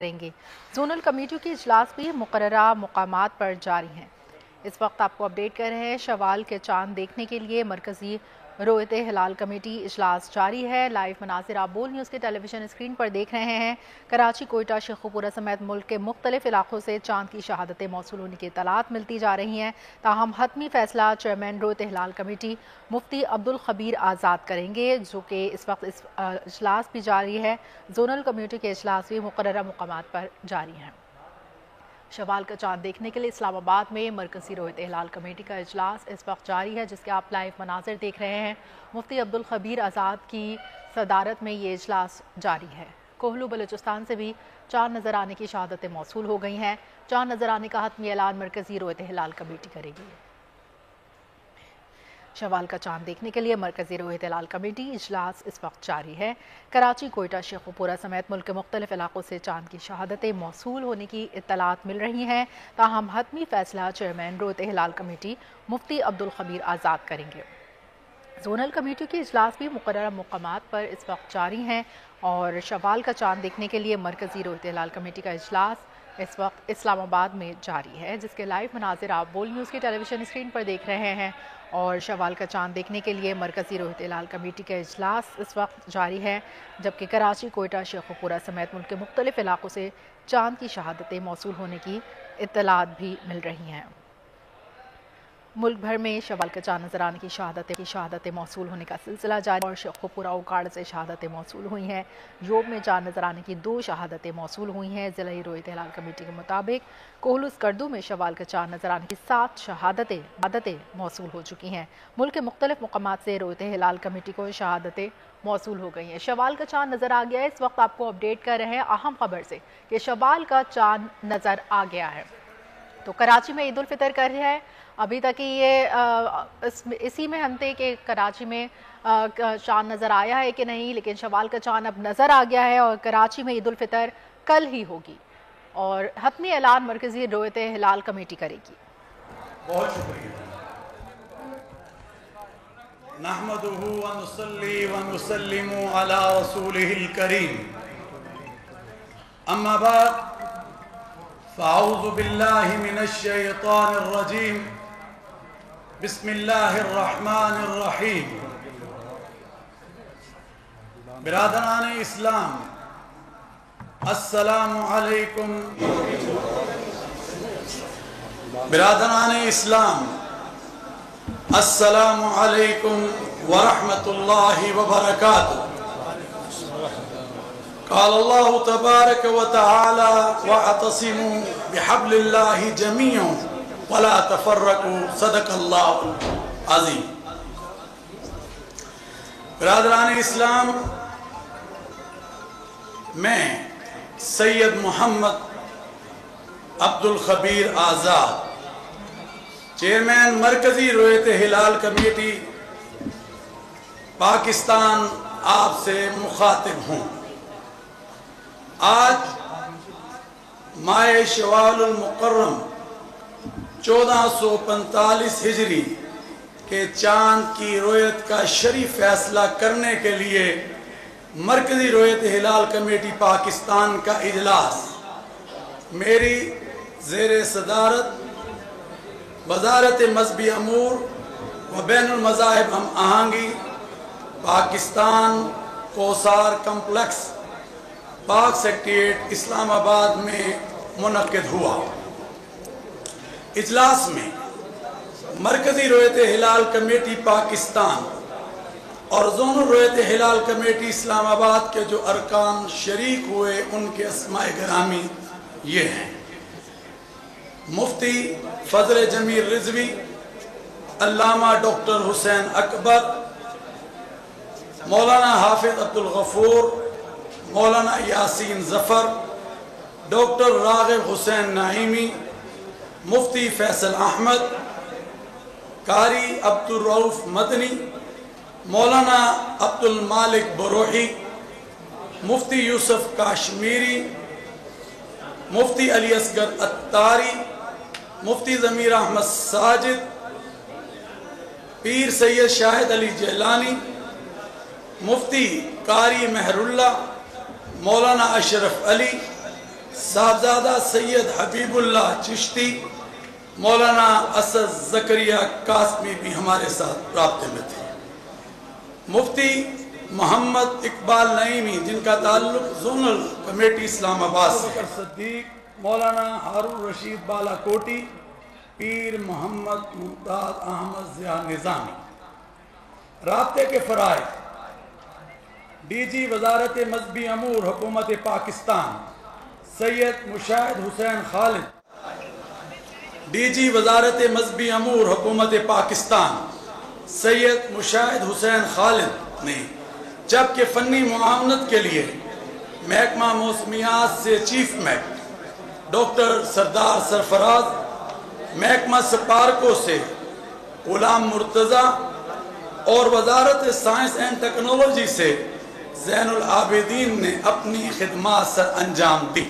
کریں گے۔ زونل کمیٹیوں کے اجلاس بھی مقررہ مقامات پر جاری ہیں۔ اس وقت آپ کو اپڈیٹ کر رہے ہیں، شوال کے چاند دیکھنے کے لیے مرکزی رویت ہلال کمیٹی اجلاس جاری ہے۔ لائیو مناظر آپ بول نیوز کے ٹیلی ویژن اسکرین پر دیکھ رہے ہیں۔ کراچی، کوئٹہ، شیخوپورہ سمیت ملک کے مختلف علاقوں سے چاند کی شہادتیں موصول ہونے کی اطلاعات ملتی جا رہی ہیں، تاہم حتمی فیصلہ چیئرمین رویت ہلال کمیٹی مفتی عبدالخبیر آزاد کریں گے، جو کہ اس وقت اجلاس بھی جاری ہے۔ زونل کمیٹی کے اجلاس بھی مقررہ مقامات پر جاری ہیں۔ شوال کا چاند دیکھنے کے لیے اسلام آباد میں مرکزی رویت ہلال کمیٹی کا اجلاس اس وقت جاری ہے، جس کے آپ لائیو مناظر دیکھ رہے ہیں۔ مفتی عبدالخبیر آزاد کی صدارت میں یہ اجلاس جاری ہے۔ کوہلو بلوچستان سے بھی چاند نظر آنے کی شہادتیں موصول ہو گئی ہیں۔ چاند نظر آنے کا حتمی اعلان مرکزی رویت ہلال کمیٹی کرے گی۔ شوال کا چاند دیکھنے کے لیے مرکزی رویت ہلال کمیٹی اجلاس اس وقت جاری ہے۔ کراچی، کوئٹہ، شیخوپورہ سمیت ملک کے مختلف علاقوں سے چاند کی شہادتیں موصول ہونے کی اطلاعات مل رہی ہیں، تاہم حتمی فیصلہ چیئرمین رویت ہلال کمیٹی مفتی عبدالخبیر آزاد کریں گے۔ زونل کمیٹی کے اجلاس بھی مقررہ مقامات پر اس وقت جاری ہیں اور شوال کا چاند دیکھنے کے لیے مرکزی رویت ہلال کمیٹی کا اجلاس اس وقت اسلام آباد میں جاری ہے، جس کے لائیو مناظر آپ بول نیوز کی ٹیلی ویژن اسکرین پر دیکھ رہے ہیں۔ اور شوال کا چاند دیکھنے کے لیے مرکزی رویت ہلال کمیٹی کا اجلاس اس وقت جاری ہے، جبکہ کراچی، کوئٹہ، شیخوپورہ سمیت ملک کے مختلف علاقوں سے چاند کی شہادتیں موصول ہونے کی اطلاعات بھی مل رہی ہیں۔ ملک بھر میں شوال کا چاند نظر آنے کی شہادتیں موصول ہونے کا سلسلہ جاری اور شیخوپورہ اوکاڑ سے شہادتیں موصول ہوئی ہیں۔ یوب میں چاند نظر آنے کی 2 شہادتیں موصول ہوئی ہیں۔ ضلعی رویت ہلال کمیٹی کے مطابق کوہلو اسکردو میں شوال کا چاند نظر آنے کی 7 شہادتیں موصول ہو چکی ہیں۔ ملک کے مختلف مقامات سے رویت ہلال کمیٹی کو شہادتیں موصول ہو گئی ہیں۔ شوال کا چاند نظر آ گیا ہے۔ اس وقت آپ کو اپڈیٹ کر رہے ہیں اہم خبر سے کہ شوال کا چاند نظر آ گیا ہے۔ تو کراچی میں عید الفطر کر رہا ہے، ابھی تک یہ اسی میں ہم تھے کہ کراچی میں چاند نظر آیا ہے کہ نہیں، لیکن شوال کا چاند اب نظر آ گیا ہے اور کراچی میں عید الفطر کل ہی ہوگی اور حتمی اعلان مرکزی رویت ہلال کمیٹی کرے گی۔ بہت شکریہ۔ نحمدہ ونصلی ونسلم علی رسولہ الکریم، اما بعد فاعوذ باللہ من الشیطان الرجیم، بسم اللہ الرحمن الرحیم۔ برادران اسلام، السلام علیکم۔ برادران اسلام، السلام علیکم ورحمۃ اللہ وبرکاتہ۔ قال اللہ تبارک وتعالی واعتصموا بحبل اللہ جميعا ولا تفرقوا، صدق اللہ العظیم۔ برادران اسلام، میں سید محمد عبدالخبیر آزاد، چیئرمین مرکزی رویت ہلال کمیٹی پاکستان، آپ سے مخاطب ہوں۔ آج ماہ شوال المکرم 1445 ہجری کے چاند کی رویت کا شریف فیصلہ کرنے کے لیے مرکزی رویت ہلال کمیٹی پاکستان کا اجلاس میری زیر صدارت وزارت مذہبی امور و بین المذاہب ہم آہنگی، پاکستان کوسار کمپلیکس، پاک سیکریٹریٹ، اسلام آباد میں منعقد ہوا۔ اجلاس میں مرکزی رویت ہلال کمیٹی پاکستان اور زونل رویت ہلال کمیٹی اسلام آباد کے جو ارکان شریک ہوئے، ان کے اسماء گرامی یہ ہیں: مفتی فضل جمیل رضوی، علامہ ڈاکٹر حسین اکبر، مولانا حافظ عبدالغفور، مولانا یاسین ظفر، ڈاکٹر راغب حسین نعیمی، مفتی فیصل احمد، قاری عبدالرؤف مدنی، مولانا عبدالمالک بروحی، مفتی یوسف کاشمیری، مفتی علی اصغر اتاری، مفتی ضمیر احمد ساجد، پیر سید شاہد علی جیلانی، مفتی قاری مہر اللہ، مولانا اشرف علی، صاحبزادہ سید حبیب اللہ چشتی، مولانا اسد زکریہ قاسمی بھی ہمارے ساتھ رابطے میں تھے۔ مفتی محمد اقبال نعیمی جن کا تعلق زونل کمیٹی اسلام آباد سے، صدیق، مولانا ہارون رشید بالا کوٹی، پیر محمد ممتاز احمد ضیاء نظامی۔ رابطے کے فرائض: ڈی جی وزارت مذہبی امور حکومت پاکستان سید مشاہد حسین خالد، ڈی جی وزارت مذہبی امور حکومت پاکستان سید مشاہد حسین خالد نے، جبکہ فنی معاونت کے لیے محکمہ موسمیات سے چیف میٹ ڈاکٹر سردار سرفراز، محکمہ سپارکو سے غلام مرتضی اور وزارت سائنس اینڈ ٹیکنالوجی سے زین العابدین نے اپنی خدمات سر انجام دی۔